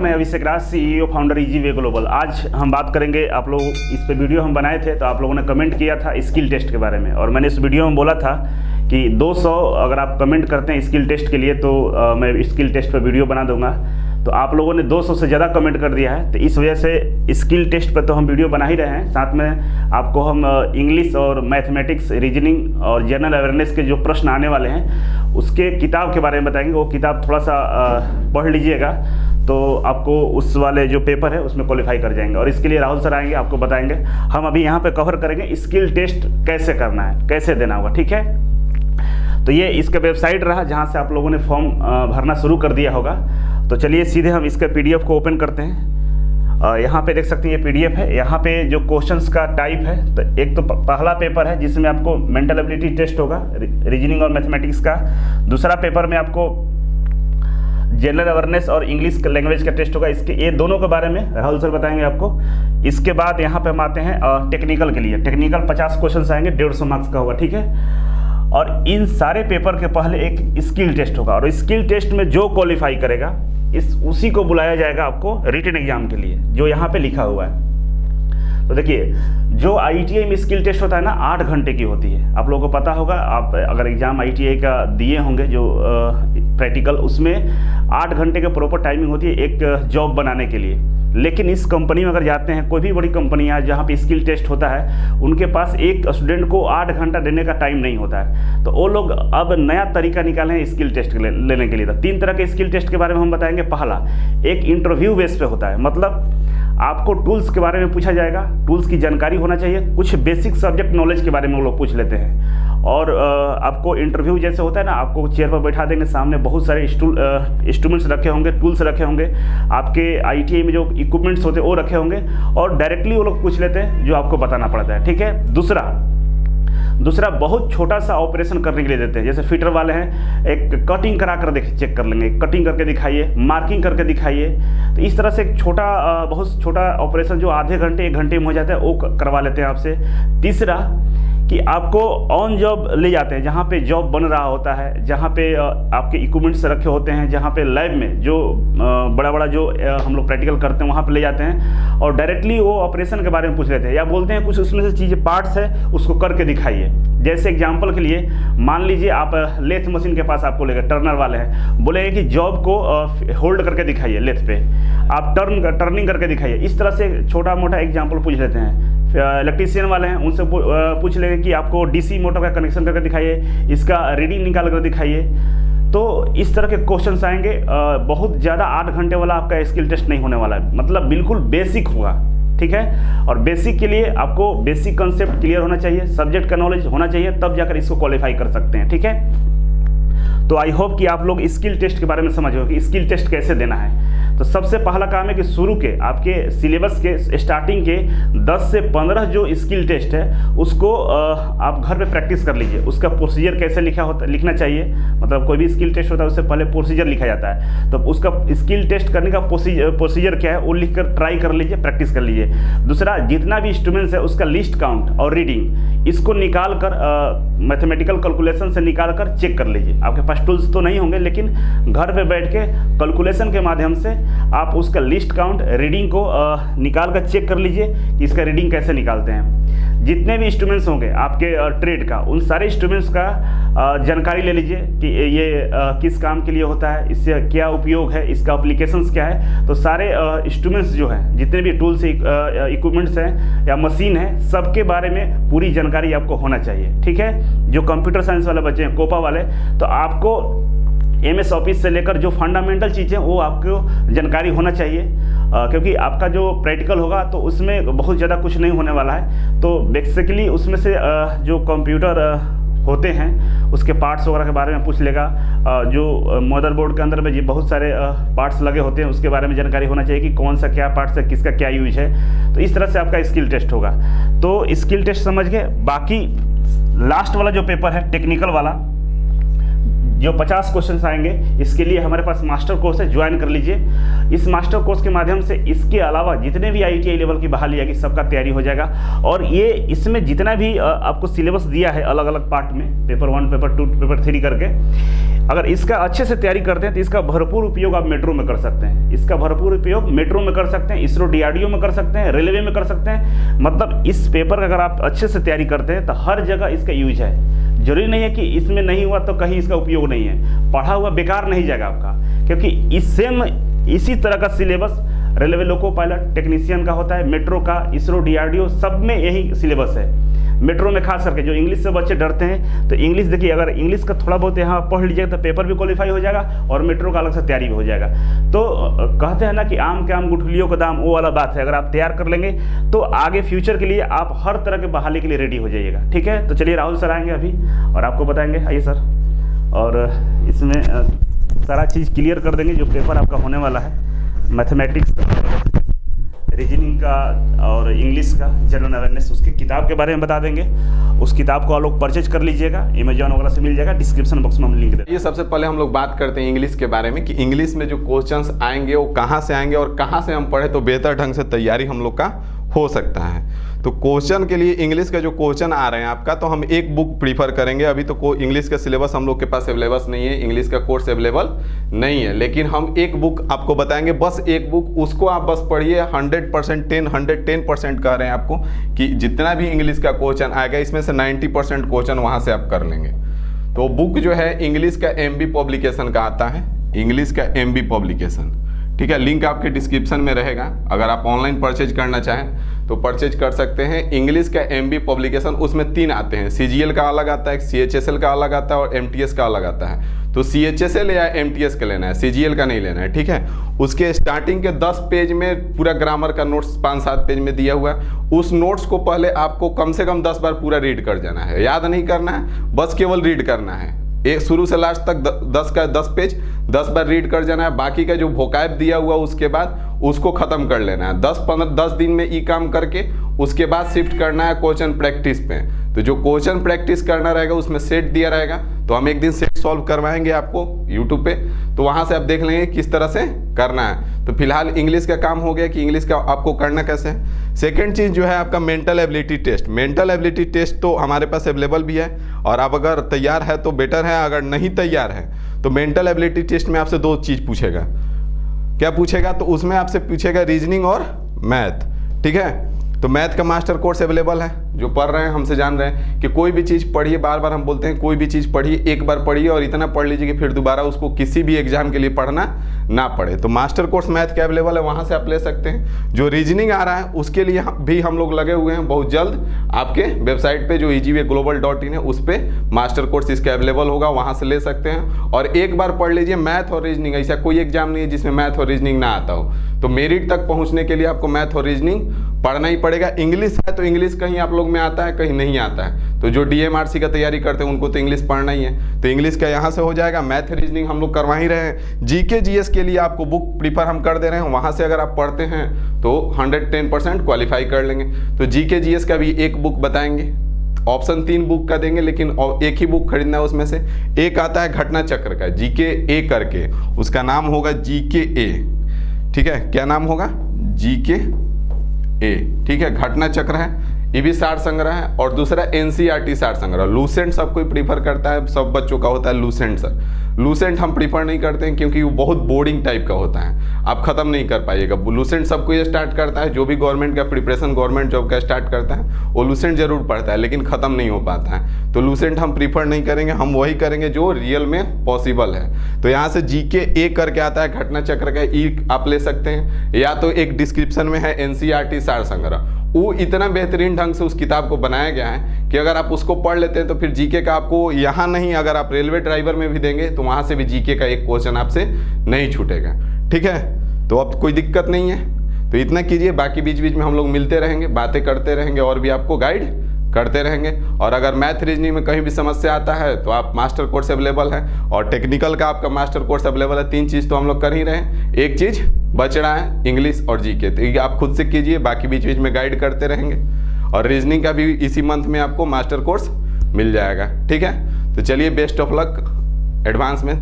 मैं अभिषेक राज, CEO founder easy way global. आज हम बात करेंगे, आप लोग इस पे वीडियो हम बनाए थे तो आप लोगों ने कमेंट किया था स्किल टेस्ट के बारे में, और मैंने इस वीडियो में बोला था कि 200 अगर आप कमेंट करते हैं स्किल टेस्ट के लिए तो मैं स्किल टेस्ट पर वीडियो बना दूंगा। तो आप लोगों ने 200 से ज़्यादा कमेंट कर दिया है, तो इस वजह से स्किल टेस्ट पर तो हम वीडियो बना ही रहे हैं। साथ में आपको हम इंग्लिश और मैथमेटिक्स, रीजनिंग और जनरल अवेयरनेस के जो प्रश्न आने वाले हैं उसके किताब के बारे में बताएंगे। वो किताब थोड़ा सा पढ़ लीजिएगा तो आपको उस वाले जो पेपर है उसमें क्वालिफाई कर जाएंगे। और इसके लिए राहुल सर आएंगे, आपको बताएंगे। हम अभी यहाँ पे कवर करेंगे स्किल टेस्ट कैसे करना है, कैसे देना होगा, ठीक है। तो ये इसका वेबसाइट रहा जहाँ से आप लोगों ने फॉर्म भरना शुरू कर दिया होगा। तो चलिए सीधे हम इसके PDF को ओपन करते हैं। यहाँ पे देख सकते हैं ये PDF है। यहाँ पे जो क्वेश्चंस का टाइप है, तो एक तो पहला पेपर है जिसमें आपको मेंटल एबिलिटी टेस्ट होगा, रीजनिंग और मैथमेटिक्स का। दूसरा पेपर में आपको जनरल अवेयरनेस और इंग्लिश लैंग्वेज का टेस्ट होगा। इसके ये दोनों के बारे में राहुल सर बताएंगे आपको। इसके बाद यहाँ पे हम आते हैं टेक्निकल के लिए। टेक्निकल 50 क्वेश्चन आएंगे, 150 मार्क्स का होगा, ठीक है। और इन सारे पेपर के पहले एक स्किल टेस्ट होगा, और स्किल टेस्ट में जो क्वालिफाई करेगा उसी को बुलाया जाएगा आपको रिटन एग्जाम के लिए, जो यहाँ पे लिखा हुआ है। तो देखिए, जो ITI में स्किल टेस्ट होता है ना, 8 घंटे की होती है। आप लोगों को पता होगा, आप अगर एग्जाम ITI का दिए होंगे जो प्रैक्टिकल, उसमें 8 घंटे के प्रॉपर टाइमिंग होती है एक जॉब बनाने के लिए। लेकिन इस कंपनी में अगर जाते हैं, कोई भी बड़ी कंपनी है जहाँ पे स्किल टेस्ट होता है, उनके पास एक स्टूडेंट को 8 घंटा देने का टाइम नहीं होता है। तो वो लोग अब नया तरीका निकाले हैं स्किल टेस्ट लेने के लिए। तो 3 तरह के स्किल टेस्ट के बारे में हम बताएंगे। पहला, एक इंटरव्यू बेस पे होता है, मतलब आपको टूल्स के बारे में पूछा जाएगा, टूल्स की जानकारी होना चाहिए, कुछ बेसिक सब्जेक्ट नॉलेज के बारे में वो लोग पूछ लेते हैं। और आपको इंटरव्यू जैसे होता है ना, आपको चेयर पर बैठा देंगे, सामने बहुत सारे इंस्ट्रूमेंट्स रखे होंगे, टूल्स रखे होंगे, आपके ITI में जो इक्विपमेंट्स होते हैं वो रखे होंगे, और डायरेक्टली वो लोग पूछ लेते हैं जो आपको बताना पड़ता है, ठीक है। दूसरा बहुत छोटा सा ऑपरेशन करने के लिए देते हैं। जैसे फिटर वाले हैं, एक कटिंग करा कर चेक कर लेंगे, कटिंग करके दिखाइए, मार्किंग करके दिखाइए। तो इस तरह से एक बहुत छोटा ऑपरेशन जो आधे घंटे 1 घंटे में हो जाता है, वो करवा लेते हैं आपसे। तीसरा कि आपको ऑन जॉब ले जाते हैं, जहाँ पे जॉब बन रहा होता है, जहाँ पे आपके इक्विपमेंट्स रखे होते हैं, जहाँ पे लैब में जो बड़ा जो हम लोग प्रैक्टिकल करते हैं वहाँ पे ले जाते हैं, और डायरेक्टली वो ऑपरेशन के बारे में पूछ लेते हैं, या बोलते हैं कुछ उसमें से चीज़ें पार्ट्स है उसको करके दिखाइए। जैसे एग्जाम्पल के लिए मान लीजिए आप लेथ मशीन के पास आपको लेकर, टर्नर वाले हैं, बोलेंगे कि जॉब को होल्ड करके दिखाइए, लेथ पे आप टर्निंग करके दिखाइए। इस तरह से छोटा मोटा एग्जाम्पल पूछ लेते हैं। इलेक्ट्रीशियन वाले हैं, उनसे पूछ लेंगे कि आपको DC मोटर का कनेक्शन करके दिखाइए, इसका रीडिंग निकाल कर दिखाइए। तो इस तरह के क्वेश्चंस आएंगे। बहुत ज़्यादा 8 घंटे वाला आपका स्किल टेस्ट नहीं होने वाला है, मतलब बिल्कुल बेसिक होगा, ठीक है। और बेसिक के लिए आपको बेसिक कंसेप्ट क्लियर होना चाहिए, सब्जेक्ट का नॉलेज होना चाहिए, तब जाकर इसको क्वालिफाई कर सकते हैं, ठीक है। तो आई होप कि आप लोग स्किल टेस्ट के बारे में समझ हो कि स्किल टेस्ट कैसे देना है। तो सबसे पहला काम है कि शुरू के आपके सिलेबस के स्टार्टिंग के 10 से 15 जो स्किल टेस्ट है उसको आप घर पे प्रैक्टिस कर लीजिए। उसका प्रोसीजर कैसे लिखना चाहिए, मतलब कोई भी स्किल टेस्ट होता है उससे पहले प्रोसीजर लिखा जाता है, तो उसका स्किल टेस्ट करने का प्रोसीजर क्या है वो लिख कर ट्राई कर लीजिए, प्रैक्टिस कर लीजिए। दूसरा, जितना भी इंस्ट्रूमेंट्स है उसका लिस्ट काउंट और रीडिंग, इसको निकाल कर मैथमेटिकल कैलकुलेशन से निकाल कर चेक कर लीजिए। आपके पास टूल्स तो नहीं होंगे, लेकिन घर पे बैठ के कैलकुलेशन के माध्यम से आप उसका लिस्ट काउंट, रीडिंग को निकाल कर चेक कर लीजिए कि इसका रीडिंग कैसे निकालते हैं। जितने भी इंस्ट्रूमेंट्स होंगे आपके ट्रेड का, उन सारे इंस्ट्रूमेंट्स का जानकारी ले लीजिए कि ये किस काम के लिए होता है, इससे क्या उपयोग है, इसका एप्लीकेशंस क्या है। तो सारे इंस्ट्रूमेंट्स जो हैं, जितने भी टूल्स इक्विपमेंट्स हैं या मशीन है, सबके बारे में पूरी जानकारी आपको होना चाहिए, ठीक है। जो कंप्यूटर साइंस वाले बच्चे हैं, कोपा वाले, तो आपको MS ऑफिस से लेकर जो फंडामेंटल चीज़ें वो आपको जानकारी होना चाहिए, क्योंकि आपका जो प्रैक्टिकल होगा तो उसमें बहुत ज़्यादा कुछ नहीं होने वाला है। तो बेसिकली उसमें से जो कंप्यूटर होते हैं उसके पार्ट्स वगैरह के बारे में पूछ लेगा। जो मदरबोर्ड के अंदर में ये बहुत सारे पार्ट्स लगे होते हैं उसके बारे में जानकारी होना चाहिए कि कौन सा क्या पार्ट्स है, किसका क्या यूज है। तो इस तरह से आपका स्किल टेस्ट होगा। तो स्किल टेस्ट समझ गए। बाकी लास्ट वाला जो पेपर है टेक्निकल वाला, जो 50 क्वेश्चन आएंगे, इसके लिए हमारे पास मास्टर कोर्स है, ज्वाइन कर लीजिए। इस मास्टर कोर्स के माध्यम से इसके अलावा जितने भी ITI लेवल की बहाली आएगी सबका तैयारी हो जाएगा। और ये इसमें जितना भी आपको सिलेबस दिया है अलग अलग पार्ट में, पेपर 1, पेपर 2, पेपर 3 करके, अगर इसका अच्छे से तैयारी करते हैं तो इसका भरपूर उपयोग आप मेट्रो में कर सकते हैं। इसका भरपूर उपयोग मेट्रो में कर सकते हैं, इसरो DRDO में कर सकते हैं, रेलवे में कर सकते हैं। मतलब इस पेपर का अगर आप अच्छे से तैयारी करते हैं तो हर जगह इसका यूज है। जरूरी नहीं है कि इसमें नहीं हुआ तो कहीं इसका उपयोग नहीं है। पढ़ा हुआ बेकार नहीं जाएगा आपका, क्योंकि इसी तरह का syllabus railway loco pilot technician का होता है, मेट्रो का, इसरो DRDO सब में यही सिलेबस है। मेट्रो में खास करके जो इंग्लिश से बच्चे डरते हैं, तो इंग्लिश देखिए, अगर इंग्लिश का थोड़ा बहुत यहाँ पढ़ लीजिएगा तो पेपर भी क्वालिफाई हो जाएगा और मेट्रो का अलग से तैयारी भी हो जाएगा। तो कहते हैं ना कि आम के आम गुठलियों का दाम, वो वाला बात है। अगर आप तैयार कर लेंगे तो आगे फ्यूचर के लिए आप हर तरह के बहाली के लिए रेडी हो जाइएगा। ठीक है, तो चलिए राहुल सर आएंगे अभी और आपको बताएंगे। आइए सर, और इसमें सारा चीज़ क्लियर कर देंगे जो पेपर आपका होने वाला है, मैथमेटिक्स, रीजनिंग का और इंग्लिश का जनरल अवेयरनेस, उसकी किताब के बारे में बता देंगे। उस किताब को आप लोग परचेज कर लीजिएगा, अमेजॉन वगैरह से मिल जाएगा, डिस्क्रिप्शन बॉक्स में हम लिंक देंगे। ये सबसे पहले हम लोग बात करते हैं इंग्लिश के बारे में कि इंग्लिश में जो क्वेश्चंस आएंगे वो कहाँ से आएंगे और कहाँ से हम पढ़े तो बेहतर ढंग से तैयारी हम लोग का हो सकता है। तो क्वेश्चन के लिए इंग्लिश का जो क्वेश्चन आ रहे हैं आपका, तो हम एक बुक प्रीफर करेंगे। अभी तो इंग्लिश का सिलेबस हम लोग के पास अवेलेबल नहीं है, इंग्लिश का कोर्स अवेलेबल नहीं है, लेकिन हम एक बुक आपको बताएंगे, बस एक बुक, उसको आप बस पढ़िए। 110% कह रहे हैं आपको कि जितना भी इंग्लिश का क्वेश्चन आएगा इसमें से 90% क्वेश्चन वहाँ से आप कर लेंगे। तो बुक जो है इंग्लिश का MB पब्लिकेशन का आता है, इंग्लिश का MB पब्लिकेशन। ठीक है, लिंक आपके डिस्क्रिप्शन में रहेगा। अगर आप ऑनलाइन परचेज करना चाहें तो परचेज कर सकते हैं। इंग्लिश का MB पब्लिकेशन, उसमें 3 आते हैं, CGL का अलग आता है, CHSL का अलग आता है और MTS का अलग आता है। तो CHSL या MTS का लेना है, CGL का नहीं लेना है। ठीक है, उसके स्टार्टिंग के 10 पेज में पूरा ग्रामर का नोट्स 5-7 पेज में दिया हुआ है। उस नोट्स को पहले आपको कम से कम 10 बार पूरा रीड कर जाना है, याद नहीं करना है, बस केवल रीड करना है। एक शुरू से लास्ट तक 10 पेज 10 बार रीड कर जाना है। बाकी का जो वोकैब दिया हुआ उसके बाद उसको खत्म कर लेना है। 10 दिन में ये काम करके उसके बाद शिफ्ट करना है क्वेश्चन प्रैक्टिस पे। तो जो क्वेश्चन प्रैक्टिस करना रहेगा उसमें सेट दिया रहेगा, तो हम एक दिन सेट सॉल्व करवाएंगे आपको यूट्यूब पे, तो वहाँ से आप देख लेंगे किस तरह से करना है। तो फिलहाल इंग्लिश का काम हो गया कि इंग्लिश का आपको करना कैसे है। सेकेंड चीज़ जो है आपका mental ability test. Mental ability test तो हमारे पास अवेलेबल भी है, और आप अगर तैयार है तो बेटर है, अगर नहीं तैयार है तो मेंटल एबिलिटी टेस्ट में आपसे 2 चीज़ पूछेगा। क्या पूछेगा? तो उसमें आपसे पूछेगा रीजनिंग और मैथ। ठीक है, तो मैथ का मास्टर कोर्स अवेलेबल है। जो पढ़ रहे हैं हमसे जान रहे हैं कि कोई भी चीज़ पढ़िए, बार बार हम बोलते हैं कोई भी चीज़ पढ़िए, एक बार पढ़िए और इतना पढ़ लीजिए कि फिर दोबारा उसको किसी भी एग्जाम के लिए पढ़ना ना पड़े। तो मास्टर कोर्स मैथ का अवेलेबल है, वहाँ से आप ले सकते हैं। जो रीजनिंग आ रहा है उसके लिए भी हम लोग लगे हुए हैं, बहुत जल्द आपके वेबसाइट पे जो easywayglobal.in है उस पर मास्टर कोर्स इसका अवेलेबल होगा, वहाँ से ले सकते हैं। और एक बार पढ़ लीजिए मैथ और रीजनिंग, ऐसा कोई एग्जाम नहीं है जिसमें मैथ और रीजनिंग ना आता हो। तो मेरिट तक पहुँचने के लिए आपको मैथ और रीजनिंग पढ़ना ही पड़ेगा। इंग्लिश है तो इंग्लिश कहीं आप लोग में आता है, कहीं नहीं आता है। तो जो DMRC का तैयारी करते हैं उनको तो इंग्लिश पढ़ना ही है, तो इंग्लिश का यहाँ से हो जाएगा। मैथ रीजनिंग हम लोग करवा ही रहे हैं। GK GS के लिए आपको बुक प्रीफर हम कर दे रहे हैं, वहाँ से अगर आप पढ़ते हैं तो 110% क्वालिफाई कर लेंगे। तो GK GS का भी एक बुक बताएंगे, ऑप्शन 3 बुक का देंगे, लेकिन एक ही बुक खरीदना है। उसमें से एक आता है घटना चक्र का, GKA करके, उसका नाम होगा GKA। ठीक है, क्या नाम होगा? GKA। ठीक है, घटना चक्र है, ये भी सार संग्रह है। और दूसरा NCERT सार संग्रह। लूसेंट सब कोई प्रीफर करता है, सब बच्चों का होता है लूसेंट। सर लूसेंट हम प्रीफर नहीं करते हैं क्योंकि वो बहुत बोरिंग टाइप का होता है, आप खत्म नहीं कर पाइएगा। लूसेंट सबको ये स्टार्ट करता है, जो भी गवर्नमेंट का प्रिपरेशन गवर्नमेंट जॉब का स्टार्ट करता है वो लूसेंट जरूर पढ़ता है, लेकिन खत्म नहीं हो पाता है। तो लूसेंट हम प्रीफर नहीं करेंगे, हम वही करेंगे जो रियल में पॉसिबल है। तो यहाँ से GKA करके आता है, घटना चक्र का ई आप ले सकते हैं, या तो एक डिस्क्रिप्शन में है NCERT सार संग्रह। वो इतना बेहतरीन ढंग से उस किताब को बनाया गया है कि अगर आप उसको पढ़ लेते हैं तो फिर GK का आपको यहाँ नहीं, अगर आप रेलवे ड्राइवर में भी देंगे तो वहाँ से भी GK का एक क्वेश्चन आपसे नहीं छूटेगा। ठीक है, तो अब कोई दिक्कत नहीं है। तो इतना कीजिए, बाकी बीच बीच में हम लोग मिलते रहेंगे, बातें करते रहेंगे और भी आपको गाइड करते रहेंगे। और अगर मैथ रीजनिंग में कहीं भी समस्या आता है तो आप मास्टर कोर्स अवेलेबल है, और टेक्निकल का आपका मास्टर कोर्स अवेलेबल है। 3 चीज़ तो हम लोग कर ही रहे हैं, एक चीज़ बच रहा है इंग्लिश और GK। तो ये आप खुद से कीजिए, बाकी बीच बीच में गाइड करते रहेंगे। और रीजनिंग का भी इसी मंथ में आपको मास्टर कोर्स मिल जाएगा। ठीक है, तो चलिए बेस्ट ऑफ लक एडवांस में।